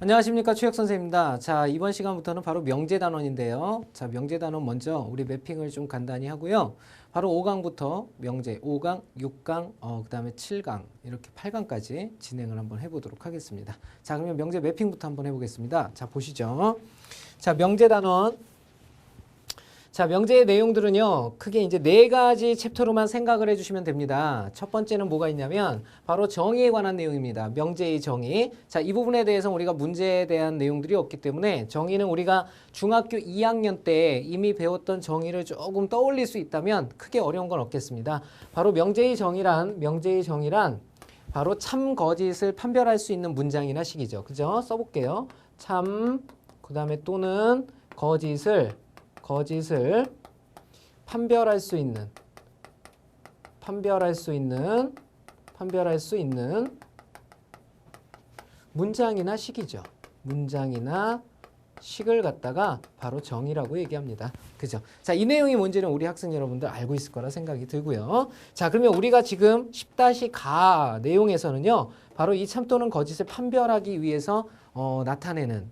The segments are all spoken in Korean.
안녕하십니까, 최혁 선생입니다. 자, 이번 시간부터는 바로 명제단원인데요. 자, 명제단원 먼저 우리 매핑을 좀 간단히 하고요. 바로 5강부터 명제 5강, 6강, 그 다음에 7강 이렇게 8강까지 진행을 한번 해보도록 하겠습니다. 자, 그러면 명제 매핑부터 한번 해보겠습니다. 자, 보시죠. 자, 명제단원. 자, 명제의 내용들은요, 크게 이제 네 가지 챕터로만 생각을 해주시면 됩니다. 첫 번째는 뭐가 있냐면, 바로 정의에 관한 내용입니다. 명제의 정의. 자, 이 부분에 대해서 우리가 문제에 대한 내용들이 없기 때문에, 정의는 우리가 중학교 2학년 때 이미 배웠던 정의를 조금 떠올릴 수 있다면, 크게 어려운 건 없겠습니다. 바로 명제의 정의란, 바로 참, 거짓을 판별할 수 있는 문장이나 식이죠. 그죠? 써볼게요. 참, 그 다음에 또는 거짓을 판별할 수 있는 문장이나 식이죠. 문장이나 식을 갖다가 바로 정의라고 얘기합니다. 그죠? 자, 이 내용이 뭔지는 우리 학생 여러분들 알고 있을 거라 생각이 들고요. 자, 그러면 우리가 지금 10-가 내용에서는요, 바로 이 참 또는 거짓을 판별하기 위해서 나타내는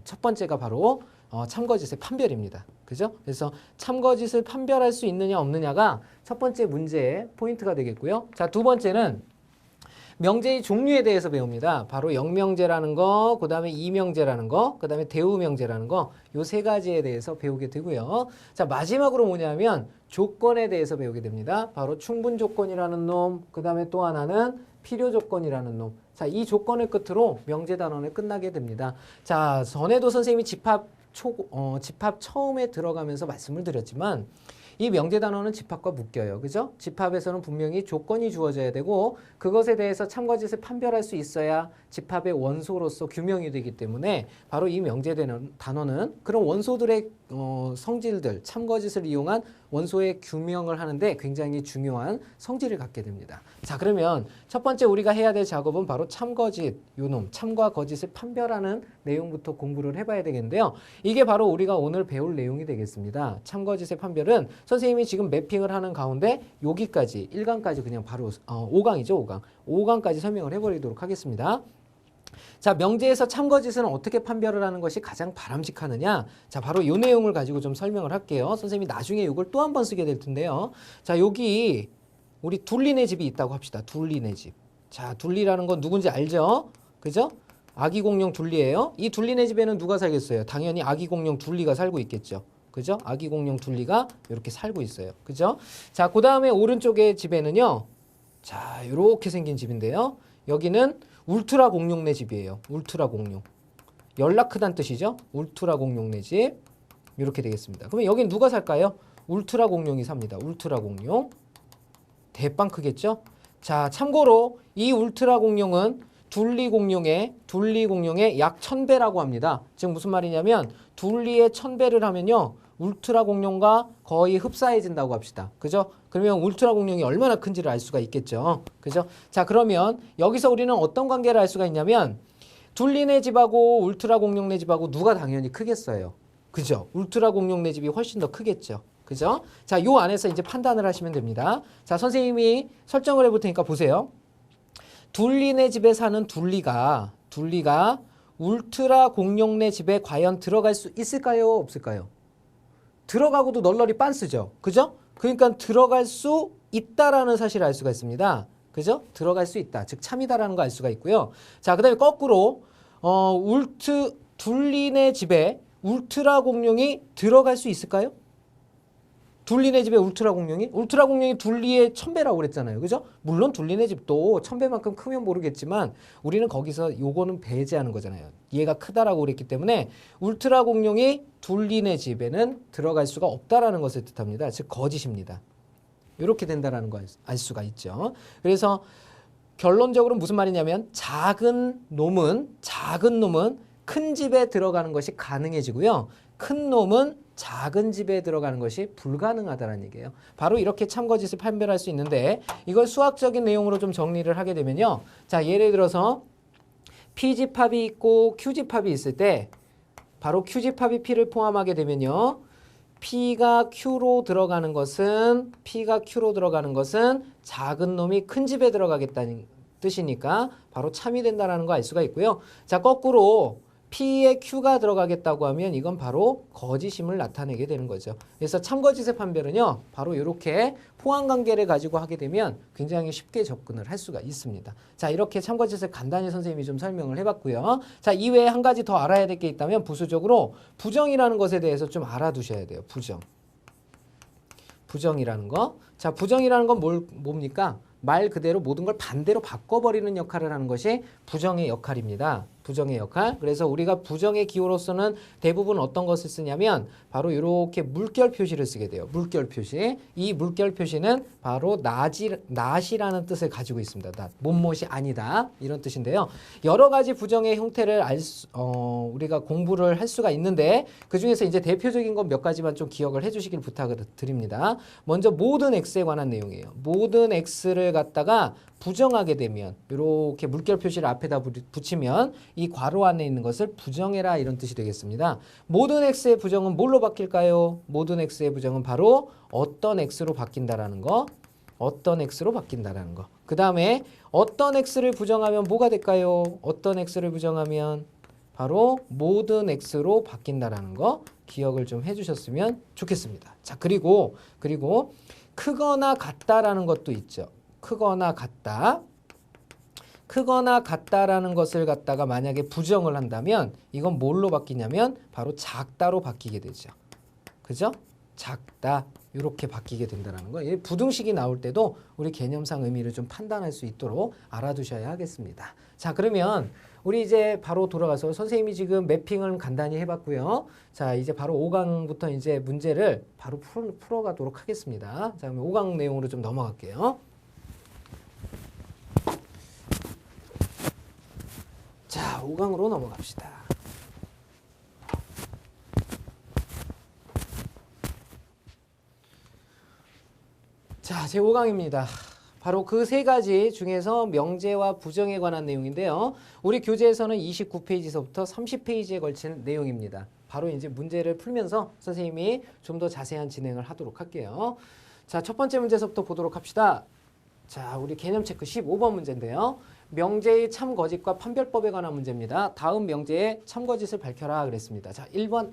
첫 번째가 바로 참거짓의 판별입니다. 그죠? 그래서 참거짓을 판별할 수 있느냐 없느냐가 첫 번째 문제의 포인트가 되겠고요. 자, 두 번째는 명제의 종류에 대해서 배웁니다. 바로 영명제라는 거, 그 다음에 이명제라는 거, 그 다음에 대우명제라는 거, 요 세 가지에 대해서 배우게 되고요. 자, 마지막으로 뭐냐면 조건에 대해서 배우게 됩니다. 바로 충분조건이라는 놈, 그 다음에 또 하나는 필요조건이라는 놈. 자, 이 조건을 끝으로 명제단원을 끝나게 됩니다. 자, 전에도 선생님이 집합 처음에 들어가면서 말씀을 드렸지만 이 명제단원은 집합과 묶여요. 그죠? 집합에서는 분명히 조건이 주어져야 되고 그것에 대해서 참거짓을 판별할 수 있어야 집합의 원소로서 규명이 되기 때문에 바로 이 명제단원은 그런 원소들의 성질들, 참거짓을 이용한 원소의 규명을 하는데 굉장히 중요한 성질을 갖게 됩니다. 자, 그러면 첫 번째 우리가 해야 될 작업은 바로 참거짓, 요놈, 참과 거짓을 판별하는 내용부터 공부를 해봐야 되겠는데요. 이게 바로 우리가 오늘 배울 내용이 되겠습니다. 참거짓의 판별은 선생님이 지금 매핑을 하는 가운데 여기까지 1강까지 그냥 바로 5강이죠. 5강까지 설명을 해버리도록 하겠습니다. 자, 명제에서 참거짓은 어떻게 판별을 하는 것이 가장 바람직하느냐? 자, 바로 이 내용을 가지고 좀 설명을 할게요. 선생님이 나중에 이걸 또 한 번 쓰게 될 텐데요. 자, 여기 우리 둘리네 집이 있다고 합시다. 둘리네 집. 자, 둘리라는 건 누군지 알죠? 그죠? 아기 공룡 둘리예요. 이 둘리네 집에는 누가 살겠어요? 당연히 아기 공룡 둘리가 살고 있겠죠. 그죠? 아기 공룡 둘리가 이렇게 살고 있어요. 그죠? 자, 그 다음에 오른쪽의 집에는요. 자, 이렇게 생긴 집인데요. 여기는 울트라 공룡네 집이에요. 울트라 공룡. 연락 크단 뜻이죠. 울트라 공룡네 집. 이렇게 되겠습니다. 그러면 여기는 누가 살까요? 울트라 공룡이 삽니다. 울트라 공룡. 대빵 크겠죠? 자, 참고로 이 울트라 공룡은 둘리 공룡의 약 1000배라고 합니다. 지금 무슨 말이냐면 둘리의 1000배를 하면요. 울트라 공룡과 거의 흡사해진다고 합시다. 그죠? 그러면 울트라 공룡이 얼마나 큰지를 알 수가 있겠죠. 그죠? 자, 그러면 여기서 우리는 어떤 관계를 알 수가 있냐면 둘리네 집하고 울트라 공룡네 집하고 누가 당연히 크겠어요. 그죠? 울트라 공룡네 집이 훨씬 더 크겠죠. 그죠? 자, 요 안에서 이제 판단을 하시면 됩니다. 자, 선생님이 설정을 해볼 테니까 보세요. 둘리네 집에 사는 둘리가 울트라 공룡네 집에 과연 들어갈 수 있을까요? 없을까요? 들어가고도 널널이 빤스죠. 그죠? 그러니까 들어갈 수 있다라는 사실을 알 수가 있습니다. 그죠? 들어갈 수 있다. 즉 참이다라는 거 알 수가 있고요. 자, 그다음에 거꾸로 둘리네 집에 울트라 공룡이 들어갈 수 있을까요? 둘리네 집에 울트라 공룡이 둘리의 1000배라고 그랬잖아요. 그죠? 물론 둘리네 집도 1000배만큼 크면 모르겠지만 우리는 거기서 요거는 배제하는 거잖아요. 얘가 크다라고 그랬기 때문에 울트라 공룡이 둘리네 집에는 들어갈 수가 없다라는 것을 뜻합니다. 즉 거짓입니다. 이렇게 된다라는 걸 알 수가 있죠. 그래서 결론적으로 무슨 말이냐면 작은 놈은 큰 집에 들어가는 것이 가능해지고요. 큰 놈은 작은 집에 들어가는 것이 불가능하다는 얘기예요. 바로 이렇게 참거짓을 판별할 수 있는데 이걸 수학적인 내용으로 좀 정리를 하게 되면요. 자, 예를 들어서 P집합이 있고 Q집합이 있을 때 바로 Q집합이 P를 포함하게 되면요. P가 Q로 들어가는 것은 작은 놈이 큰 집에 들어가겠다는 뜻이니까 바로 참이 된다는 거 알 수가 있고요. 자, 거꾸로 P에 Q가 들어가겠다고 하면 이건 바로 거짓임을 나타내게 되는 거죠. 그래서 참거짓의 판별은요. 바로 이렇게 포함관계를 가지고 하게 되면 굉장히 쉽게 접근을 할 수가 있습니다. 자, 이렇게 참거짓을 간단히 선생님이 좀 설명을 해봤고요. 자, 이외에 한 가지 더 알아야 될 게 있다면 부수적으로 부정이라는 것에 대해서 좀 알아두셔야 돼요. 부정이라는 거. 자, 부정이라는 건 뭡니까? 말 그대로 모든 걸 반대로 바꿔버리는 역할을 하는 것이 부정의 역할입니다. 부정의 역할. 그래서 우리가 부정의 기호로서는 대부분 어떤 것을 쓰냐면 바로 이렇게 물결 표시를 쓰게 돼요. 물결 표시. 이 물결 표시는 바로 낫이라는 뜻을 가지고 있습니다. 낫. 못못이 아니다. 이런 뜻인데요. 여러 가지 부정의 형태를 우리가 공부를 할 수가 있는데 그중에서 이제 대표적인 것 몇 가지만 좀 기억을 해주시길 부탁을 드립니다. 먼저 모든 x에 관한 내용이에요. 모든 x를 갖다가 부정하게 되면 이렇게 물결 표시를 앞에다 붙이면 이 괄호 안에 있는 것을 부정해라 이런 뜻이 되겠습니다. 모든 x의 부정은 뭘로 바뀔까요? 모든 x의 부정은 바로 어떤 x로 바뀐다라는 거. 어떤 x로 바뀐다라는 거. 그 다음에 어떤 x를 부정하면 뭐가 될까요? 어떤 x를 부정하면 바로 모든 x로 바뀐다라는 거 기억을 좀 해주셨으면 좋겠습니다. 자, 그리고 크거나 같다라는 것도 있죠. 크거나 같다라는 것을 갖다가 만약에 부정을 한다면 이건 뭘로 바뀌냐면 바로 작다로 바뀌게 되죠. 그죠? 작다 이렇게 바뀌게 된다는 거. 이 부등식이 나올 때도 우리 개념상 의미를 좀 판단할 수 있도록 알아두셔야 하겠습니다. 자, 그러면 우리 이제 바로 돌아가서 선생님이 지금 매핑을 간단히 해봤고요. 자, 이제 바로 5강부터 이제 문제를 바로 풀어가도록 하겠습니다. 자, 그럼 5강 내용으로 좀 넘어갈게요. 자, 5강으로 넘어갑시다. 자, 제 5강입니다. 바로 그 세 가지 중에서 명제와 부정에 관한 내용인데요. 우리 교재에서는 29페이지서부터 30페이지에 걸친 내용입니다. 바로 이제 문제를 풀면서 선생님이 좀 더 자세한 진행을 하도록 할게요. 자, 첫 번째 문제서부터 보도록 합시다. 자, 우리 개념 체크 15번 문제인데요. 명제의 참거짓과 판별법에 관한 문제입니다. 다음 명제의 참거짓을 밝혀라 그랬습니다. 자, 1번.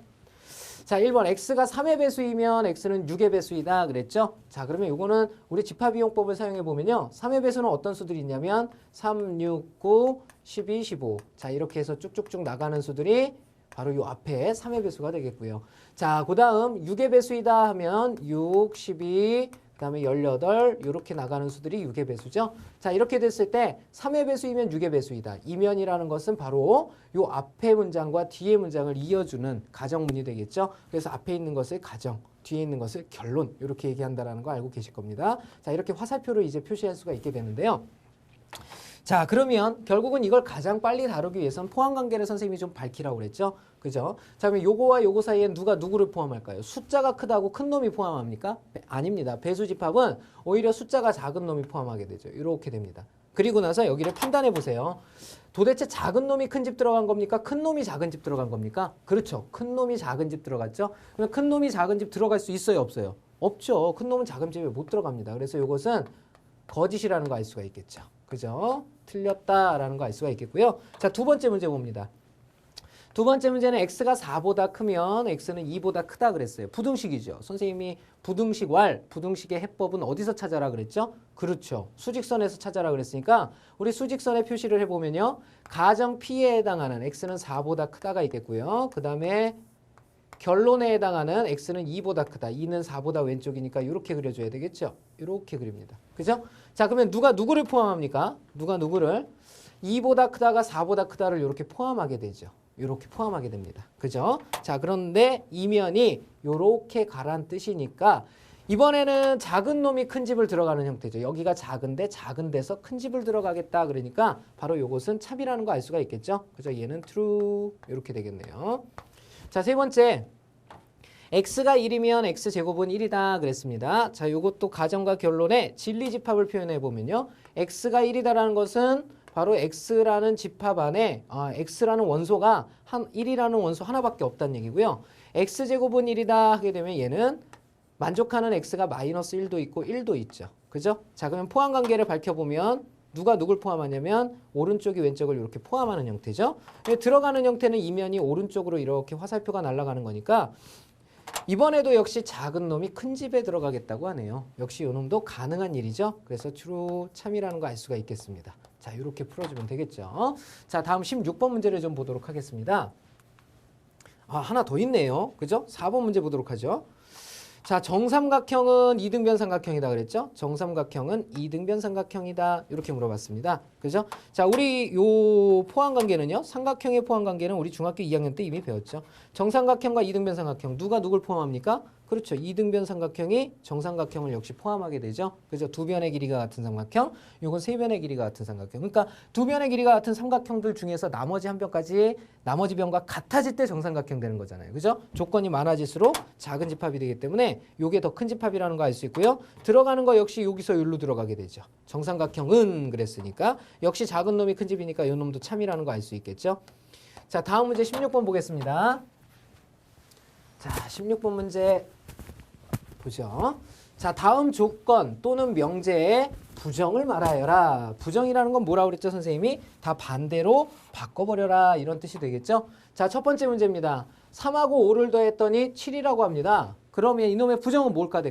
자, 1번 x가 3의 배수이면 x는 6의 배수이다 그랬죠? 자, 그러면 이거는 우리 집합이용법을 사용해 보면요. 3의 배수는 어떤 수들이 있냐면 3, 6, 9, 12, 15. 자, 이렇게 해서 쭉쭉쭉 나가는 수들이 바로 요 앞에 3의 배수가 되겠고요. 자, 그 다음 6의 배수이다 하면 6, 12, 그 다음에 18 이렇게 나가는 수들이 6의 배수죠. 자, 이렇게 됐을 때 3의 배수이면 6의 배수이다. 이면이라는 것은 바로 요 앞에 문장과 뒤에 문장을 이어주는 가정문이 되겠죠. 그래서 앞에 있는 것을 가정, 뒤에 있는 것을 결론 이렇게 얘기한다는 거 알고 계실 겁니다. 자, 이렇게 화살표로 이제 표시할 수가 있게 되는데요. 자, 그러면 결국은 이걸 가장 빨리 다루기 위해서는 포함관계를 선생님이 좀 밝히라고 그랬죠. 그죠? 자, 그러면 요거와 요거 사이에 누가 누구를 포함할까요? 숫자가 크다고 큰 놈이 포함합니까? 아닙니다. 배수집합은 오히려 숫자가 작은 놈이 포함하게 되죠. 이렇게 됩니다. 그리고 나서 여기를 판단해 보세요. 도대체 작은 놈이 큰 집 들어간 겁니까? 큰 놈이 작은 집 들어간 겁니까? 그렇죠. 큰 놈이 작은 집 들어갔죠. 그럼 큰 놈이 작은 집 들어갈 수 있어요? 없어요? 없죠. 큰 놈은 작은 집에 못 들어갑니다. 그래서 이것은 거짓이라는 거 알 수가 있겠죠. 그죠? 틀렸다라는 거 알 수가 있겠고요. 자, 두 번째 문제 봅니다. 두 번째 문제는 x가 4보다 크면 x는 2보다 크다 그랬어요. 부등식이죠. 선생님이 부등식 왈, 부등식의 해법은 어디서 찾아라 그랬죠? 그렇죠. 수직선에서 찾아라 그랬으니까 우리 수직선에 표시를 해보면요. 가정 P에 해당하는 x는 4보다 크다가 있겠고요. 그 다음에 결론에 해당하는 x는 2보다 크다. 2는 4보다 왼쪽이니까 이렇게 그려줘야 되겠죠. 이렇게 그립니다. 그죠? 자, 그러면 누가 누구를 포함합니까? 누가 누구를? 2보다 크다가 4보다 크다를 이렇게 포함하게 되죠. 이렇게 포함하게 됩니다. 그죠? 자, 그런데 이면이 이렇게 가란 뜻이니까 이번에는 작은 놈이 큰 집을 들어가는 형태죠. 여기가 작은데 작은 데서 큰 집을 들어가겠다. 그러니까 바로 이것은 참이라는 거 알 수가 있겠죠. 그죠? 얘는 true 이렇게 되겠네요. 자, 세 번째. x가 1이면 x제곱은 1이다 그랬습니다. 자, 이것도 가정과 결론에 진리집합을 표현해 보면요. x가 1이다라는 것은 바로 x라는 집합 안에 x라는 원소가 1이라는 원소 하나밖에 없다는 얘기고요. x제곱은 1이다 하게 되면 얘는 만족하는 x가 마이너스 1도 있고 1도 있죠. 그죠? 자, 그러면 포함관계를 밝혀보면 누가 누굴 포함하냐면 오른쪽이 왼쪽을 이렇게 포함하는 형태죠. 들어가는 형태는 이면이 오른쪽으로 이렇게 화살표가 날아가는 거니까 이번에도 역시 작은 놈이 큰 집에 들어가겠다고 하네요. 역시 요 놈도 가능한 일이죠. 그래서 true 참이라는 거 알 수가 있겠습니다. 자, 이렇게 풀어주면 되겠죠. 자, 다음 16번 문제를 좀 보도록 하겠습니다. 아, 하나 더 있네요. 그죠? 4번 문제 보도록 하죠. 자, 정삼각형은 이등변 삼각형이다 그랬죠? 정삼각형은 이등변 삼각형이다. 이렇게 물어봤습니다. 그죠? 자, 우리 요 포함관계는요. 삼각형의 포함관계는 우리 중학교 2학년 때 이미 배웠죠. 정삼각형과 이등변 삼각형 누가 누굴 포함합니까? 그렇죠. 이등변 삼각형이 정삼각형을 역시 포함하게 되죠. 그죠? 두 변의 길이가 같은 삼각형, 요건 세 변의 길이가 같은 삼각형. 그러니까 두 변의 길이가 같은 삼각형들 중에서 나머지 한 변까지 나머지 변과 같아질 때 정삼각형 되는 거잖아요. 그죠? 조건이 많아질수록 작은 집합이 되기 때문에 요게 더 큰 집합이라는 거 알 수 있고요. 들어가는 거 역시 여기서 여기로 들어가게 되죠. 정삼각형은 그랬으니까 역시 작은 놈이 큰 집이니까 요 놈도 참이라는 거 알 수 있겠죠. 자, 다음 문제 16번 보겠습니다. 자, 16번 문제 보죠. 자, 다음 조건 또는 명제의 부정을 말하여라. 부정이라는 건 뭐라고 그랬죠, 선생님이? 다 반대로 바꿔버려라. 이런 뜻이 되겠죠. 자, 첫 번째 문제입니다. 3하고 5를 더했더니 7이라고 합니다. 그러면 이놈의 부정은 뭐가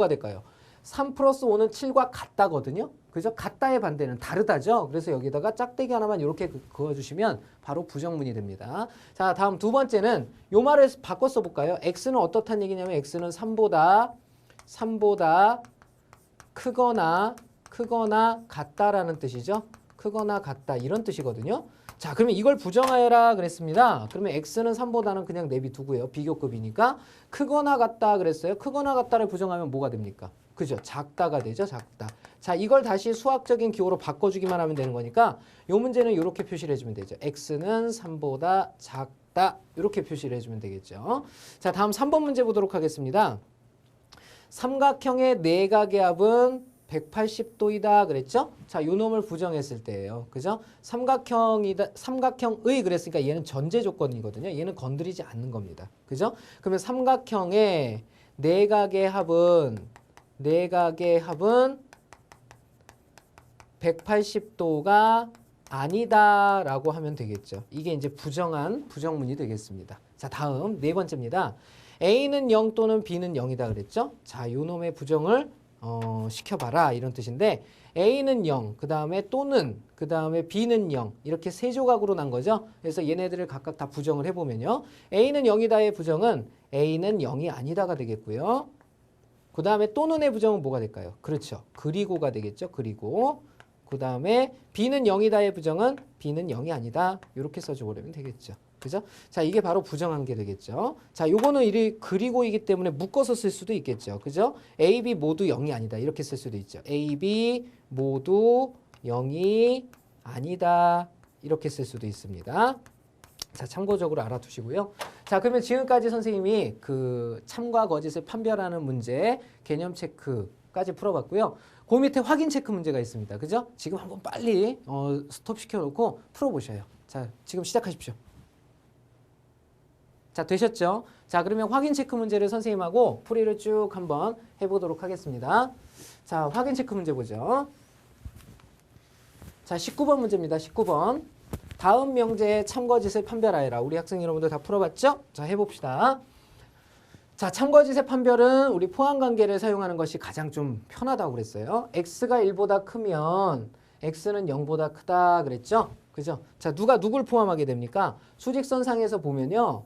될까요? 3 플러스 5는 7과 같다거든요. 그죠? 같다의 반대는 다르다죠. 그래서 여기다가 짝대기 하나만 이렇게 그어주시면 바로 부정문이 됩니다. 자, 다음 두 번째는 요 말을 바꿔 써볼까요? x는 어떻다는 얘기냐면 x는 3보다 크거나 같다라는 뜻이죠. 크거나 같다 이런 뜻이거든요. 자, 그러면 이걸 부정하여라 그랬습니다. 그러면 x는 3보다는 그냥 내비두고요. 비교급이니까 크거나 같다 그랬어요. 크거나 같다를 부정하면 뭐가 됩니까? 그죠? 작다가 되죠. 작다. 자, 이걸 다시 수학적인 기호로 바꿔주기만 하면 되는 거니까 요 문제는 이렇게 표시를 해주면 되죠. x는 3보다 작다. 이렇게 표시를 해주면 되겠죠. 자, 다음 3번 문제 보도록 하겠습니다. 삼각형의 내각의 합은 180도이다 그랬죠? 자, 요 놈을 부정했을 때예요. 그죠? 삼각형의 그랬으니까 얘는 전제 조건이거든요. 얘는 건드리지 않는 겁니다. 그죠? 그러면 삼각형의 내각의 합은 180도가 아니다라고 하면 되겠죠. 이게 이제 부정문이 되겠습니다. 자, 다음 네 번째입니다. A는 0 또는 B는 0이다 그랬죠? 자, 요 놈의 부정을 시켜봐라 이런 뜻인데 A는 0, 그 다음에 또는, 그 다음에 B는 0 이렇게 세 조각으로 난 거죠. 그래서 얘네들을 각각 다 부정을 해보면요. A는 0이다의 부정은 A는 0이 아니다가 되겠고요. 그 다음에 또는의 부정은 뭐가 될까요? 그렇죠. 그리고가 되겠죠. 그리고 그 다음에 B는 0이다의 부정은 B는 0이 아니다. 이렇게 써주면 되겠죠. 그죠? 자, 이게 바로 부정한 게 되겠죠. 자, 요거는 그리고이기 때문에 묶어서 쓸 수도 있겠죠. 그죠? A, B 모두 0이 아니다. 이렇게 쓸 수도 있죠. A, B 모두 0이 아니다. 이렇게 쓸 수도 있습니다. 자, 참고적으로 알아두시고요. 자, 그러면 지금까지 선생님이 그 참과 거짓을 판별하는 문제 개념 체크까지 풀어봤고요. 그 밑에 확인 체크 문제가 있습니다. 그죠? 지금 한번 빨리 스톱 시켜놓고 풀어보셔요. 자, 지금 시작하십시오. 자, 되셨죠? 자, 그러면 확인 체크 문제를 선생님하고 풀이를 쭉 한번 해보도록 하겠습니다. 자, 확인 체크 문제 보죠. 자, 19번 문제입니다. 19번. 다음 명제의 참거짓을 판별하여라. 우리 학생 여러분들 다 풀어봤죠? 자, 해봅시다. 자, 참거짓의 판별은 우리 포함관계를 사용하는 것이 가장 좀 편하다고 그랬어요. x가 1보다 크면 x는 0보다 크다 그랬죠? 그죠? 자, 누가 누굴 포함하게 됩니까? 수직선상에서 보면요.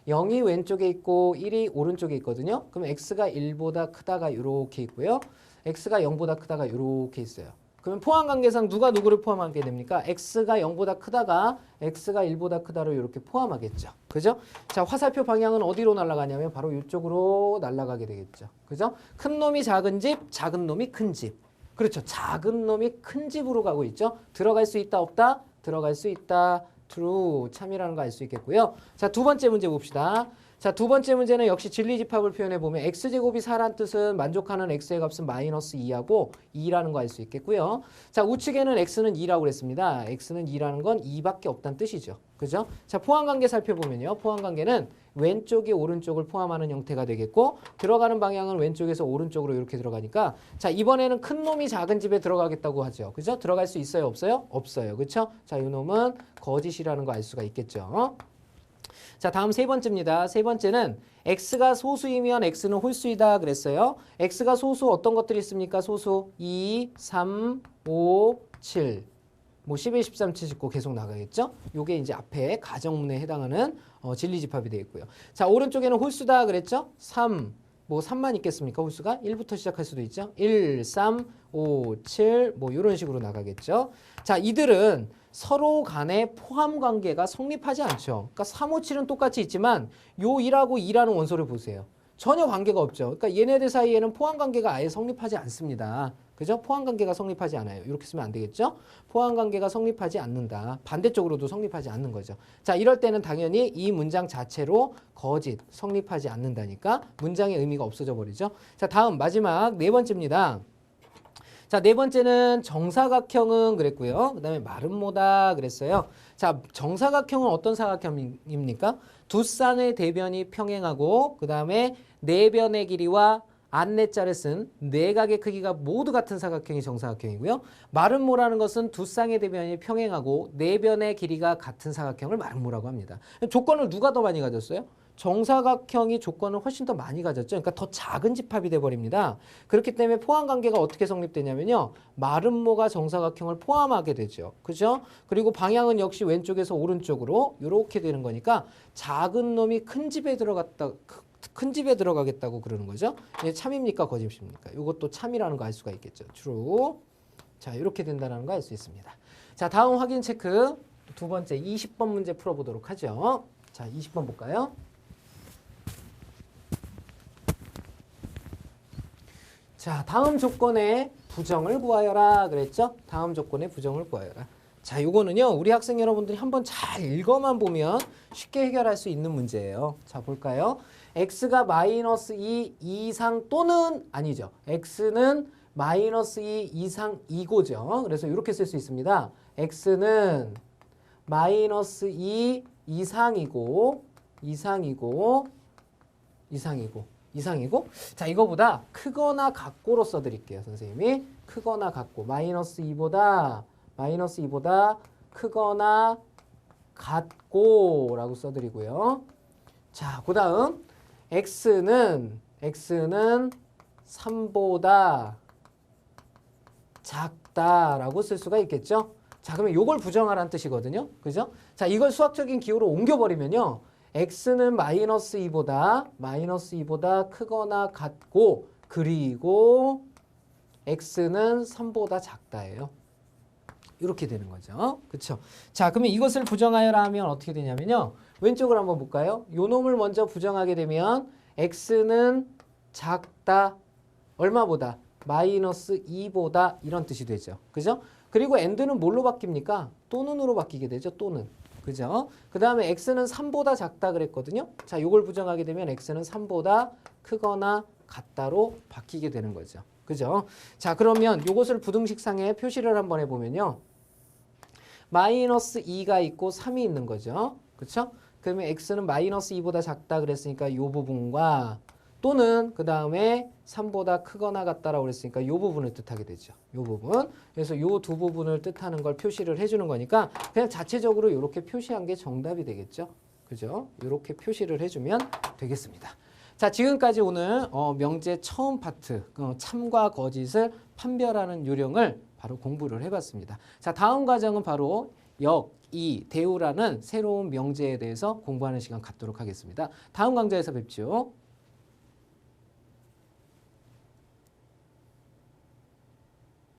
0이 왼쪽에 있고 1이 오른쪽에 있거든요. 그럼 x가 1보다 크다가 이렇게 있고요. x가 0보다 크다가 이렇게 있어요. 그러면 포함관계상 누가 누구를 포함하게 됩니까? x가 0보다 크다가 x가 1보다 크다로 이렇게 포함하겠죠. 그죠? 자, 화살표 방향은 어디로 날아가냐면 바로 이쪽으로 날아가게 되겠죠. 그죠? 큰 놈이 작은 집, 작은 놈이 큰 집. 그렇죠. 작은 놈이 큰 집으로 가고 있죠. 들어갈 수 있다, 없다? 들어갈 수 있다. true, 참이라는 거 알 수 있겠고요. 자, 두 번째 문제 봅시다. 자, 두 번째 문제는 역시 진리집합을 표현해 보면 x제곱이 4란 뜻은 만족하는 x의 값은 마이너스 2하고 2라는 거 알 수 있겠고요. 자, 우측에는 x는 2라고 그랬습니다. x는 2라는 건 2밖에 없다는 뜻이죠. 그죠? 자, 포함관계 살펴보면요. 포함관계는 왼쪽이 오른쪽을 포함하는 형태가 되겠고 들어가는 방향은 왼쪽에서 오른쪽으로 이렇게 들어가니까 자, 이번에는 큰 놈이 작은 집에 들어가겠다고 하죠. 그죠? 들어갈 수 있어요? 없어요? 없어요. 그렇죠? 자, 이 놈은 거짓이라는 거 알 수가 있겠죠. 자, 다음 세 번째입니다. 세 번째는 x가 소수이면 x는 홀수이다 그랬어요. x가 소수 어떤 것들이 있습니까? 소수 2, 3, 5, 7. 뭐 11, 13, 79 계속 나가겠죠? 요게 이제 앞에 가정문에 해당하는 진리집합이 되겠고요. 자, 오른쪽에는 홀수다 그랬죠? 3, 뭐 3만 있겠습니까? 홀수가 1부터 시작할 수도 있죠. 1, 3, 5, 7, 뭐 이런 식으로 나가겠죠. 자, 이들은 서로 간의 포함 관계가 성립하지 않죠. 그러니까 3, 5, 7은 똑같이 있지만 요 1하고 2라는 원소를 보세요. 전혀 관계가 없죠. 그러니까 얘네들 사이에는 포함 관계가 아예 성립하지 않습니다. 그죠? 포함 관계가 성립하지 않아요. 이렇게 쓰면 안 되겠죠? 포함 관계가 성립하지 않는다. 반대쪽으로도 성립하지 않는 거죠. 자, 이럴 때는 당연히 이 문장 자체로 거짓, 성립하지 않는다니까 문장의 의미가 없어져 버리죠. 자, 다음 마지막 네 번째입니다. 자, 네 번째는 정사각형은 그랬고요. 그 다음에 마름모다 그랬어요. 자, 정사각형은 어떤 사각형입니까? 두 쌍의 대변이 평행하고 그 다음에 네 변의 길이와 안내자를 쓴 네 각의 크기가 모두 같은 사각형이 정사각형이고요. 마름모라는 것은 두 쌍의 대변이 평행하고 네 변의 길이가 같은 사각형을 마름모라고 합니다. 조건을 누가 더 많이 가졌어요? 정사각형이 조건을 훨씬 더 많이 가졌죠. 그러니까 더 작은 집합이 돼버립니다. 그렇기 때문에 포함관계가 어떻게 성립되냐면요. 마름모가 정사각형을 포함하게 되죠. 그죠? 그리고 방향은 역시 왼쪽에서 오른쪽으로 이렇게 되는 거니까 작은 놈이 큰 집에 들어가겠다고 그러는 거죠. 이게 참입니까? 거짓입니까? 이것도 참이라는 거 알 수가 있겠죠. true. 자, 이렇게 된다는 거 알 수 있습니다. 자, 다음 확인 체크. 두 번째 20번 문제 풀어보도록 하죠. 자, 20번 볼까요? 자, 다음 조건의 부정을 구하여라 그랬죠? 다음 조건의 부정을 구하여라. 자, 요거는요. 우리 학생 여러분들이 한번 잘 읽어만 보면 쉽게 해결할 수 있는 문제예요. 자, 볼까요? x가 마이너스 2 이상 또는 아니죠. x는 마이너스 2 이상 이고죠. 그래서 이렇게 쓸 수 있습니다. x는 마이너스 2 이상이고 자, 이거보다 크거나 같고로 써드릴게요. 선생님이 크거나 같고 마이너스 2보다 크거나 같고 라고 써드리고요. 자, 그 다음 x는 3보다 작다라고 쓸 수가 있겠죠. 자, 그러면 이걸 부정하라는 뜻이거든요. 그죠? 자, 이걸 수학적인 기호로 옮겨버리면요. x는 마이너스 2보다 크거나 같고 그리고 x는 3보다 작다예요. 이렇게 되는 거죠. 그렇죠? 자, 그러면 이것을 부정하여라 하면 어떻게 되냐면요. 왼쪽을 한번 볼까요? 요 놈을 먼저 부정하게 되면 x는 작다. 얼마보다? 마이너스 2보다 이런 뜻이 되죠. 그죠? 그리고 and는 뭘로 바뀝니까? 또는으로 바뀌게 되죠. 또는. 그죠? 그 다음에 x는 3보다 작다 그랬거든요. 자, 요걸 부정하게 되면 x는 3보다 크거나 같다로 바뀌게 되는 거죠. 그죠? 자, 그러면 요것을 부등식상에 표시를 한번 해보면요. 마이너스 2가 있고 3이 있는 거죠. 그렇죠? 그러면 x는 마이너스 2보다 작다 그랬으니까 요 부분과 또는 그 다음에 3보다 크거나 같다라고 그랬으니까 이 부분을 뜻하게 되죠. 이 부분. 그래서 이 두 부분을 뜻하는 걸 표시를 해주는 거니까 그냥 자체적으로 이렇게 표시한 게 정답이 되겠죠. 그죠? 이렇게 표시를 해주면 되겠습니다. 자, 지금까지 오늘 명제 처음 파트 참과 거짓을 판별하는 요령을 바로 공부를 해봤습니다. 자, 다음 과정은 바로 대우라는 새로운 명제에 대해서 공부하는 시간 갖도록 하겠습니다. 다음 강좌에서 뵙죠.